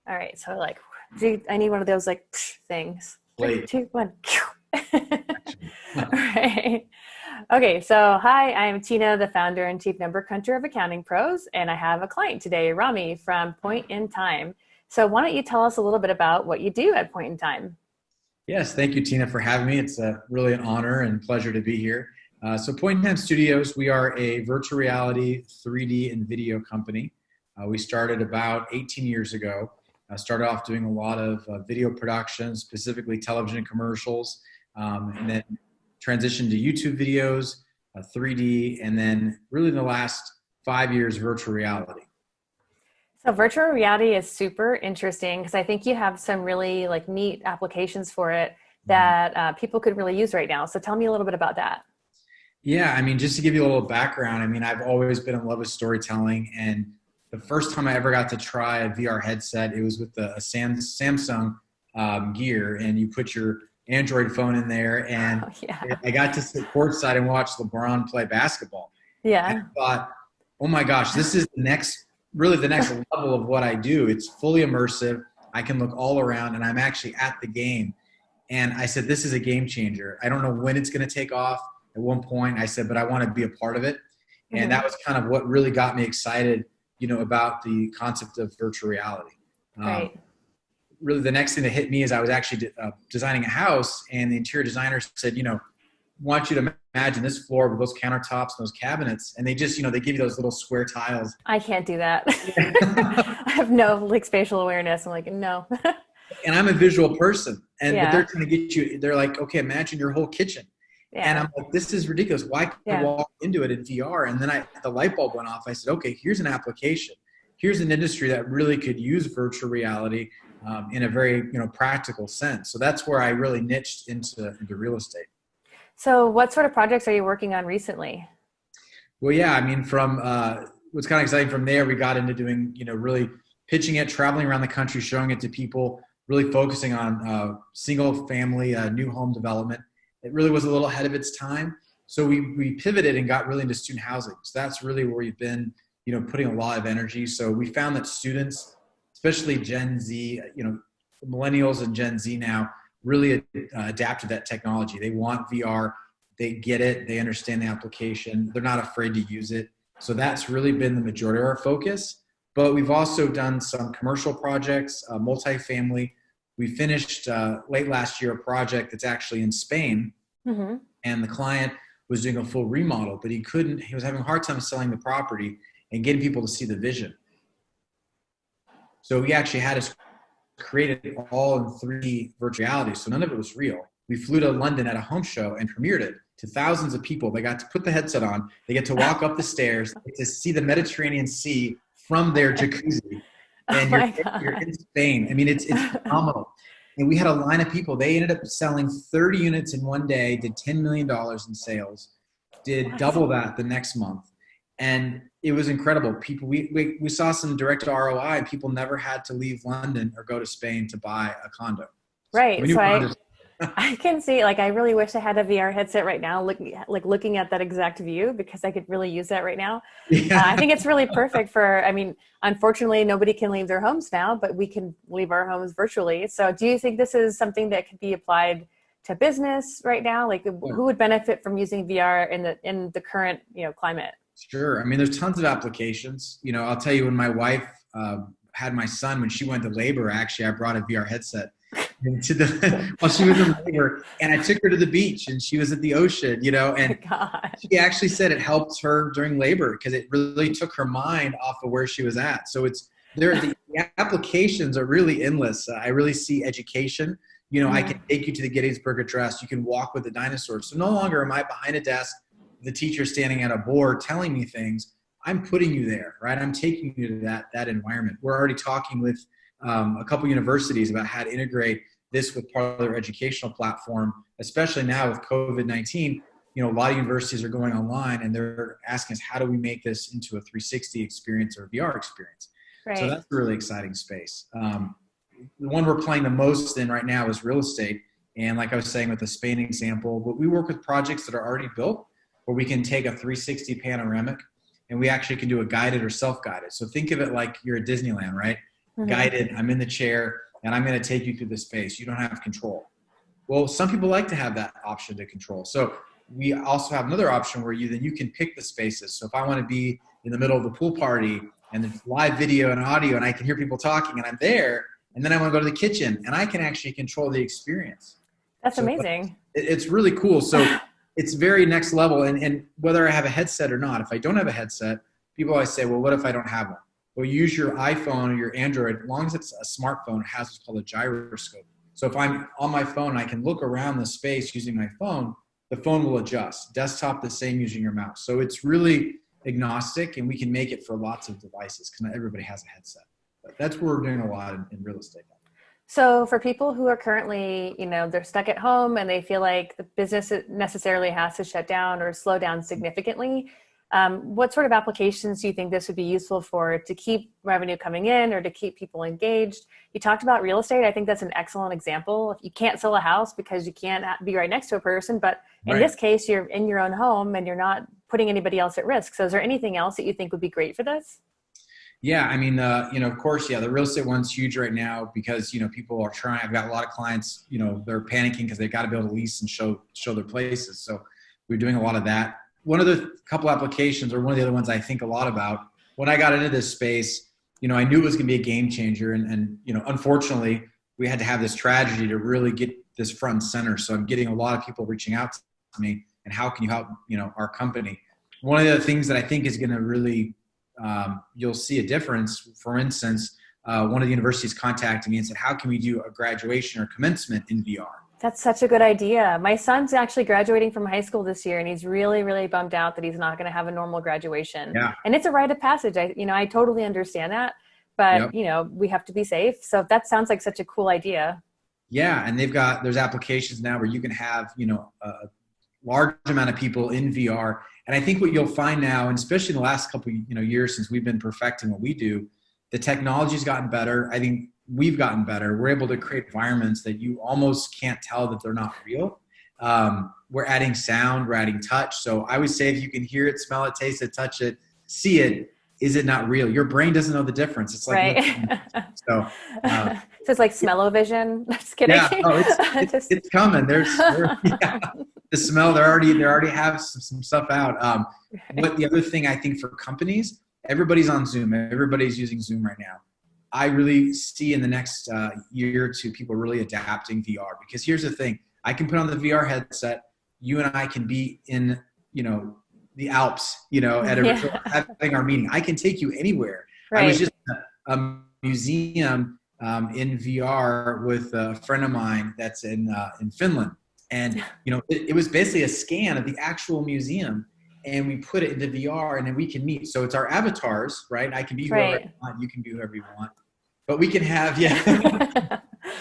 All right. So like, I need one of those like things. Three, Late. two, one. All right. Okay. So hi, I'm Tina, the founder and chief number cruncher of Accountingprose, and I have a client today, Rami from Point in Time. So why don't you tell us a little bit about what you do at Point in Time? Yes, thank you, Tina, for having me. It's really an honor and pleasure to be here. So Point in Time Studios, we are a virtual reality, 3D, and video company. We started about 18 years ago. Started off doing a lot of video production, specifically television commercials, and then transitioned to YouTube videos, 3D, and then really in the last 5 years, virtual reality. So virtual reality is super interesting because I think you have some really like neat applications for it that people could really use right now. So tell me a little bit about that. Yeah, I mean, just to give you a little background, I mean, I've always been in love with storytelling, and the first time I ever got to try a VR headset, it was with a Samsung Gear, and you put your Android phone in there, and Oh, yeah. I got to sit courtside and watch LeBron play basketball. And Yeah. I thought, oh my gosh, this is really the next level of what I do. It's fully immersive. I can look all around, and I'm actually at the game. And I said, this is a game changer. I don't know when it's going to take off. At one point, I said, but I want to be a part of it. And that was kind of what really got me excited, about the concept of virtual reality. Right. Really, the next thing that hit me is I was actually designing a house, and the interior designer said, want you to imagine this floor with those countertops and those cabinets, and they just, they give you those little square tiles. I can't do that. I have no like spatial awareness. I'm like, no. And I'm a visual person, but they're Yeah. trying to get you. They're like, okay, imagine your whole kitchen. And Yeah. I'm like, this is ridiculous. Why can't I Yeah. walk into it in VR? And then the light bulb went off. I said, okay, here's an application. Here's an industry that really could use virtual reality in a very, practical sense. So that's where I really niched into real estate. So what sort of projects are you working on recently? Well, yeah, I mean, from what's kind of exciting from there, we got into doing, really pitching it, traveling around the country, showing it to people, really focusing on single family new home development. It really was a little ahead of its time. So we pivoted and got really into student housing. So that's really where we've been, putting a lot of energy. So we found that students, especially Gen Z, millennials and Gen Z now, really adapted that technology. They want VR. They get it. They understand the application. They're not afraid to use it. So that's really been the majority of our focus. But we've also done some commercial projects, multifamily. We finished late last year a project that's actually in Spain, and the client was doing a full remodel, but he was having a hard time selling the property and getting people to see the vision. So we actually had to create it all in 3D virtual reality, so none of it was real. We flew to London at a home show and premiered it to thousands of people. They got to put the headset on, they get to walk up the stairs, they get to see the Mediterranean Sea from their jacuzzi. Oh And my you're God. in Spain. I mean, it's phenomenal. And we had a line of people. They ended up selling 30 units in one day, did $10 million in sales, did What? double that the next month. And it was incredible. People, we saw some direct ROI, and people never had to leave London or go to Spain to buy a condo. Right. We knew So I, condos. I can see, like, I really wish I had a VR headset right now, looking at that exact view because I could really use that right now. I Yeah. think it's really perfect for, I mean, unfortunately, nobody can leave their homes now, but we can leave our homes virtually. So do you think this is something that could be applied to business right now? Like who would benefit from using VR in the current, climate? Sure. I mean, there's tons of applications. I'll tell you, when my wife had my son, when she went to labor, actually, I brought a VR headset into while she was in labor, and I took her to the beach, and she was at the ocean, Oh my and God. she actually said it helped her during labor because it really took her mind off of where she was at. So the applications are really endless. I really see education. I can take you to the Gettysburg Address. You can walk with the dinosaurs. So no longer am I behind a desk, the teacher standing at a board telling me things. I'm putting you there, right? I'm taking you to that environment. We're already talking with a couple universities about how to integrate this with part of their educational platform, especially now with COVID-19. A lot of universities are going online, and they're asking us, how do we make this into a 360 experience or a VR experience? So Right. that's a really exciting space. The one we're playing the most in right now is real estate. And like I was saying with the Spain example, but we work with projects that are already built where we can take a 360 panoramic, and we actually can do a guided or self-guided. So think of it like you're at Disneyland, right? guided. I'm in the chair and I'm going to take you through the space. You don't have control. Well, some people like to have that option to control. So we also have another option where you can pick the spaces. So if I want to be in the middle of the pool party and there's live video and audio and I can hear people talking and I'm there, and then I want to go to the kitchen and I can actually control the experience. That's amazing. It's really cool. So it's very next level. And whether I have a headset or not, if I don't have a headset, people always say, well, what if I don't have one? Well, use your iPhone or your Android. As long as it's a smartphone, it has what's called a gyroscope. So if I'm on my phone and I can look around the space using my phone, the phone will adjust. Desktop, the same using your mouse. So it's really agnostic, and we can make it for lots of devices because not everybody has a headset. But that's where we're doing a lot in real estate. So for people who are currently, they're stuck at home and they feel like the business necessarily has to shut down or slow down significantly, what sort of applications do you think this would be useful for to keep revenue coming in or to keep people engaged? You talked about real estate. I think that's an excellent example. If you can't sell a house because you can't be right next to a person, but in this case, you're in your own home and you're not putting anybody else at risk. So is there anything else that you think would be great for this? Yeah, I mean, of course, the real estate one's huge right now because, people are trying. I've got a lot of clients, they're panicking because they've got to be able to lease and show their places. So we're doing a lot of that. One of the couple applications, or one of the other ones I think a lot about, when I got into this space, I knew it was going to be a game changer. And unfortunately, we had to have this tragedy to really get this front and center. So I'm getting a lot of people reaching out to me and how can you help, our company? One of the things that I think is going to really you'll see a difference. For instance, one of the universities contacted me and said, how can we do a graduation or commencement in VR? That's such a good idea. My son's actually graduating from high school this year, and he's really, really bummed out that he's not going to have a normal graduation. Yeah. And it's a rite of passage. I totally understand that, but we have to be safe. So that sounds like such a cool idea. Yeah. And there's applications now where you can have, a large amount of people in VR. And I think what you'll find now, and especially in the last couple years since we've been perfecting what we do, the technology's gotten better. I think we've gotten better. We're able to create environments that you almost can't tell that they're not real. We're adding sound, we're adding touch. So I would say if you can hear it, smell it, taste it, touch it, see it, is it not real? Your brain doesn't know the difference. It's like, so it's like smell-o-vision. Just kidding. Yeah, it's coming. The smell, they already have some stuff out. But the other thing I think for companies, everybody's on Zoom. Everybody's using Zoom right now. I really see in the next year or two, people really adapting VR, because here's the thing. I can put on the VR headset. You and I can be in, the Alps, at a resort, having our meeting. I can take you anywhere. Right. I was just at a museum in VR with a friend of mine that's in Finland. And, it was basically a scan of the actual museum, and we put it into VR, and then we can meet. So it's our avatars, right? I can be whoever I want. You can be whoever you want. But we can have,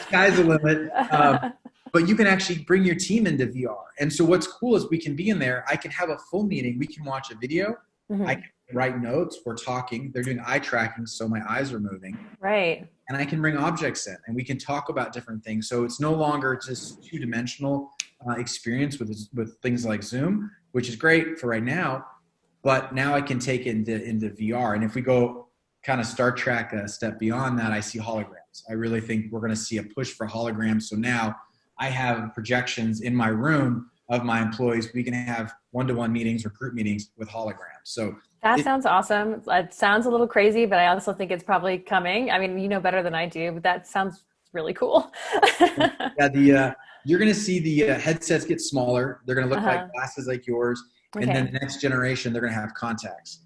sky's the limit. But you can actually bring your team into VR. And so what's cool is we can be in there. I can have a full meeting. We can watch a video. Mm-hmm. I can write notes. We're talking. They're doing eye tracking, so my eyes are moving. Right. And I can bring objects in, and we can talk about different things. So it's no longer just two-dimensional experience with things like Zoom, which is great for right now. But now I can take it into VR. And if we go kind of Star Trek a step beyond that, I see holograms. I really think we're going to see a push for holograms. So now I have projections in my room of my employees. We can have one-to-one meetings or group meetings with holograms. So that sounds awesome. It sounds a little crazy, but I also think it's probably coming. I mean, you know better than I do, but that sounds really cool. You're going to see the headsets get smaller. They're going to look like glasses like yours. Okay. And then the next generation, they're going to have contacts.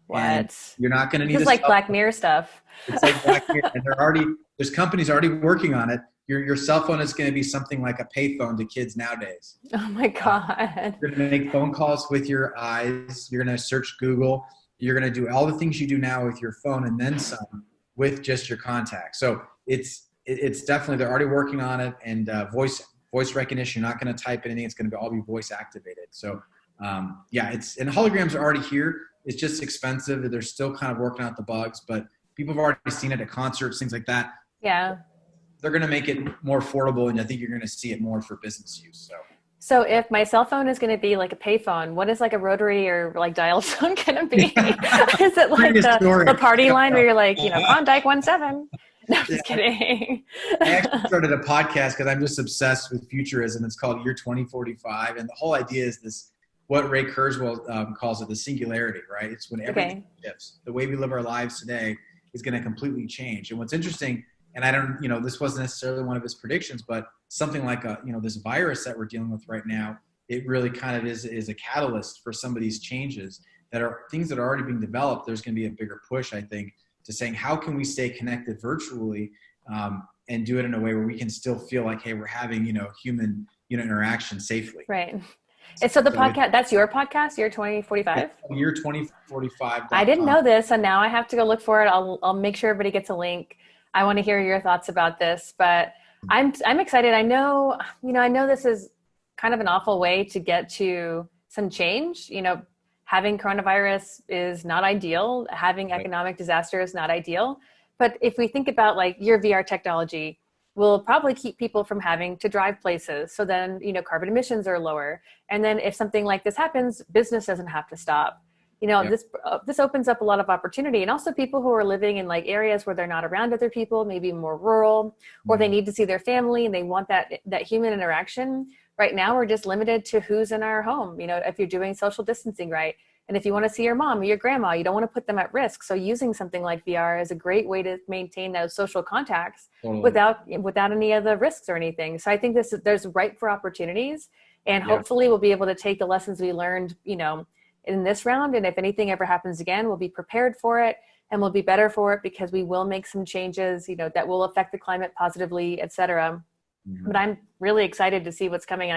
What? And you're not going to need it's like Black Mirror stuff. It's like Black Mirror. And there's companies already working on it. Your cell phone is going to be something like a payphone to kids nowadays. Oh my God. You're going to make phone calls with your eyes. You're going to search Google. You're going to do all the things you do now with your phone and then some with just your contacts. So it's definitely, they're already working on it. And voice recognition, you're not going to type anything. It's going to all be voice activated. So and holograms are already here. It's just expensive. They're still kind of working out the bugs, but people have already seen it at concerts, things like that. Yeah. They're going to make it more affordable, and I think you're going to see it more for business use. So if my cell phone is going to be like a payphone, what is like a rotary or like dial phone going to be? Is it like the party line where you're like, Klondike 17? No, I'm Yeah, just kidding. I actually started a podcast because I'm just obsessed with futurism. It's called Year 2045. And the whole idea is this, what Ray Kurzweil calls it, the singularity, right? It's when everything Okay. shifts. The way we live our lives today is going to completely change. And what's interesting, and I don't, this wasn't necessarily one of his predictions, but something like this virus that we're dealing with right now, it really kind of is a catalyst for some of these changes that are things that are already being developed. There's going to be a bigger push, I think, to saying, how can we stay connected virtually and do it in a way where we can still feel like, hey, we're having, human, interaction safely. Right. And so the podcast, that's your podcast, Year 2045? I didn't Year2045.com. know this, and now I have to go look for it. I'll make sure everybody gets a link. I want to hear your thoughts about this, but I'm excited. I know this is kind of an awful way to get to some change. Having coronavirus is not ideal. Having economic disaster is not ideal. But if we think about like your VR technology, will probably keep people from having to drive places. So then, carbon emissions are lower. And then if something like this happens, business doesn't have to stop. This opens up a lot of opportunity, and also people who are living in like areas where they're not around other people, maybe more rural, or they need to see their family and they want that human interaction. Right now, we're just limited to who's in our home. If you're doing social distancing right, and if you want to see your mom or your grandma, you don't want to put them at risk. So using something like VR is a great way to maintain those social contacts without any of the risks or anything. So I think there's ripe for opportunities, and hopefully we'll be able to take the lessons we learned, in this round. And if anything ever happens again, we'll be prepared for it, and we'll be better for it because we will make some changes, that will affect the climate positively, et cetera. But I'm really excited to see what's coming.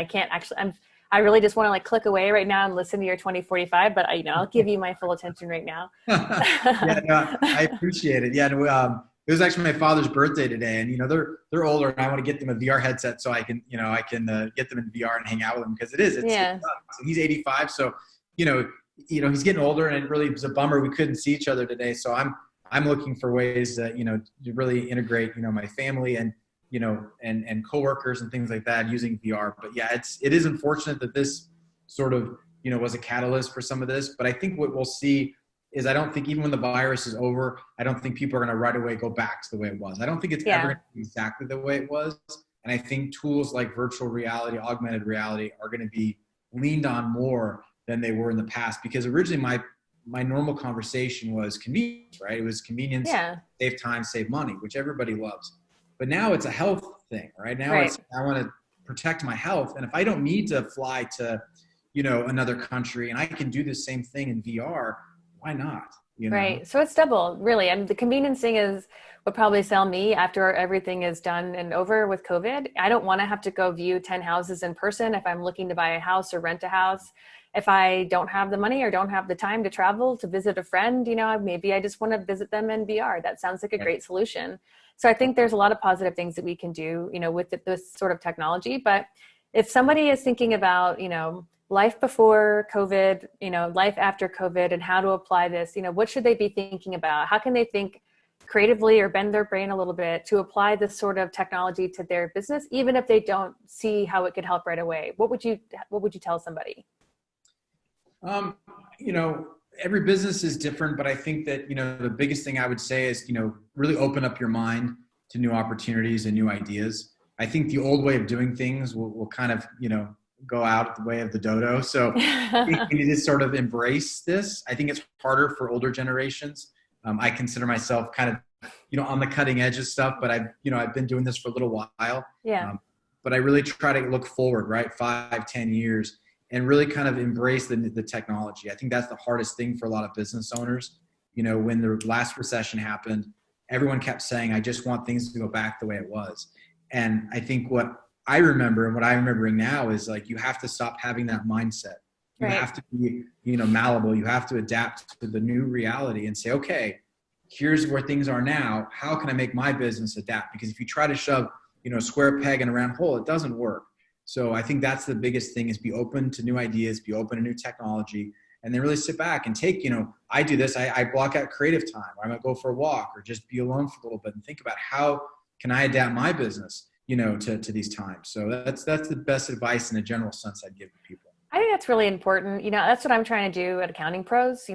I really just want to like click away right now and listen to your 2045, but I'll give you my full attention right now. Yeah, no, I appreciate it. Yeah, no, it was actually my father's birthday today, and they're older, and I want to get them a VR headset so I can get them in VR and hang out with them, because it's so he's 85, so he's getting older, and it really was a bummer we couldn't see each other today. So I'm looking for ways that to really integrate my family and and coworkers and things like that using VR. But yeah, it is unfortunate that this sort of, was a catalyst for some of this. But I think what we'll see is, I don't think even when the virus is over, I don't think people are going to right away go back to the way it was. I don't think it's ever going to be exactly the way it was. And I think tools like virtual reality, augmented reality are going to be leaned on more than they were in the past. Because originally my normal conversation was convenience, right? It was convenience, save time, save money, which everybody loves. But now it's a health thing, right? Now it's, I want to protect my health. And if I don't need to fly to, another country, and I can do the same thing in VR, why not? Right. So it's double, really. I mean, the convenience thing is what probably sell me after everything is done and over with COVID. I don't want to have to go view 10 houses in person if I'm looking to buy a house or rent a house. If I don't have the money or don't have the time to travel to visit a friend, maybe I just want to visit them in VR. That sounds like a great solution. So I think there's a lot of positive things that we can do, with this sort of technology. But if somebody is thinking about, life before COVID, life after COVID, and how to apply this, what should they be thinking about? How can they think creatively or bend their brain a little bit to apply this sort of technology to their business, even if they don't see how it could help right away? What would you tell somebody? Every business is different, but I think that, the biggest thing I would say is, really open up your mind to new opportunities and new ideas. I think the old way of doing things will kind of, go out the way of the dodo. So we need to sort of embrace this. I think it's harder for older generations. I consider myself kind of, on the cutting edge of stuff, but I've been doing this for a little while. Yeah. But I really try to look forward, right? 5-10 years, and really kind of embrace the technology. I think that's the hardest thing for a lot of business owners. When the last recession happened, everyone kept saying, I just want things to go back the way it was. And I think what I remember and what I'm remembering now is, like, you have to stop having that mindset. You have to be, malleable. You have to adapt to the new reality and say, okay, here's where things are now. How can I make my business adapt? Because if you try to shove, a square peg in a round hole, it doesn't work. So I think that's the biggest thing, is be open to new ideas, be open to new technology, and then really sit back and take, I do this, I block out creative time, or I might go for a walk or just be alone for a little bit and think about how can I adapt my business, to these times. So that's the best advice in a general sense I'd give to people. I think that's really important. That's what I'm trying to do at Accountingprose.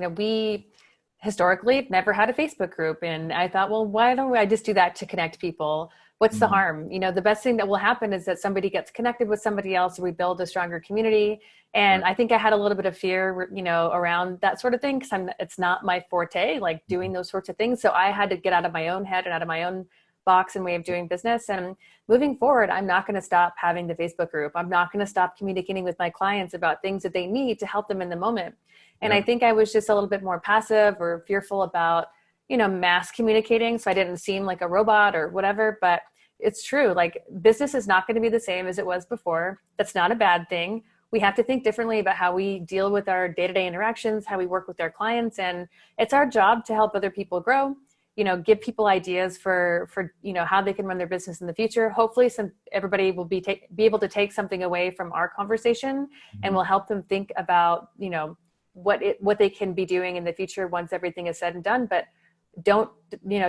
historically never had a Facebook group. And I thought, well, why don't I just do that to connect people? What's the Mhm. harm? The best thing that will happen is that somebody gets connected with somebody else. We build a stronger community. And Right. I think I had a little bit of fear, around that sort of thing, because it's not my forte, like Mhm. doing those sorts of things. So I had to get out of my own head and out of my own box and way of doing business. And moving forward, I'm not going to stop having the Facebook group. I'm not going to stop communicating with my clients about things that they need to help them in the moment. And I Yep. think I was just a little bit more passive or fearful about, mass communicating. So I didn't seem like a robot or whatever, but it's true. Like business is not going to be the same as it was before. That's not a bad thing. We have to think differently about how we deal with our day-to-day interactions, how we work with our clients. And it's our job to help other people grow, give people ideas for how they can run their business in the future. Hopefully everybody will be able to take something away from our conversation, and Mhm. will help them think about, what they can be doing in the future once everything is said and done. But don't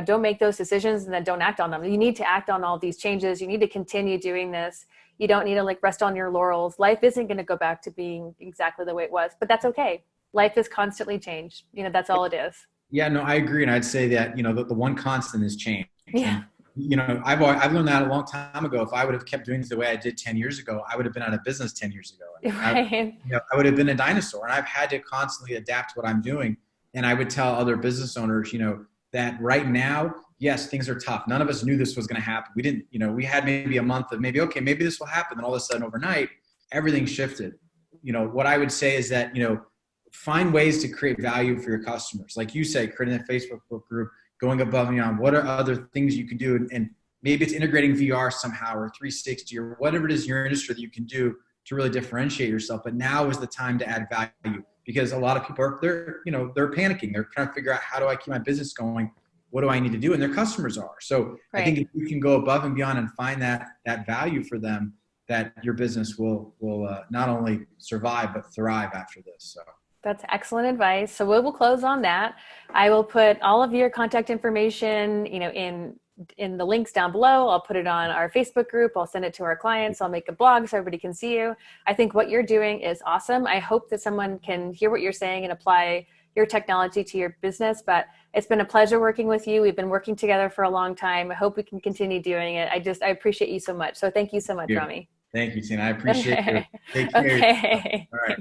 don't make those decisions and then don't act on them. You need to act on all these changes. You need to continue doing this. You don't need to like rest on your laurels. Life isn't going to go back to being exactly the way it was, but that's okay. Life is constantly changed. That's all it is. Yeah, no, I agree. And I'd say that, the one constant is change. Yeah. And, I've learned that a long time ago. If I would have kept doing it the way I did 10 years ago, I would have been out of business 10 years ago. Right. I would have been a dinosaur. And I've had to constantly adapt what I'm doing. And I would tell other business owners, that right now, yes, things are tough. None of us knew this was going to happen. We didn't, we had maybe a month of okay, maybe this will happen. And all of a sudden overnight, everything shifted. What I would say is that, find ways to create value for your customers. Like you say, creating a Facebook group, going above and beyond. What are other things you can do? And maybe it's integrating VR somehow or 360 or whatever it is in your industry that you can do to really differentiate yourself. But now is the time to add value, because a lot of people they're panicking. They're trying to figure out, how do I keep my business going? What do I need to do? And their customers are. So I think Right. if you can go above and beyond and find that value for them, that your business will not only survive but thrive after this. So. That's excellent advice. So we will close on that. I will put all of your contact information, in the links down below. I'll put it on our Facebook group. I'll send it to our clients. I'll make a blog so everybody can see you. I think what you're doing is awesome. I hope that someone can hear what you're saying and apply your technology to your business. But it's been a pleasure working with you. We've been working together for a long time. I hope we can continue doing it. I appreciate you so much. So thank you so much, Yeah. Rami. Thank you, Tina. I appreciate you. Okay. Take care. Okay. All right.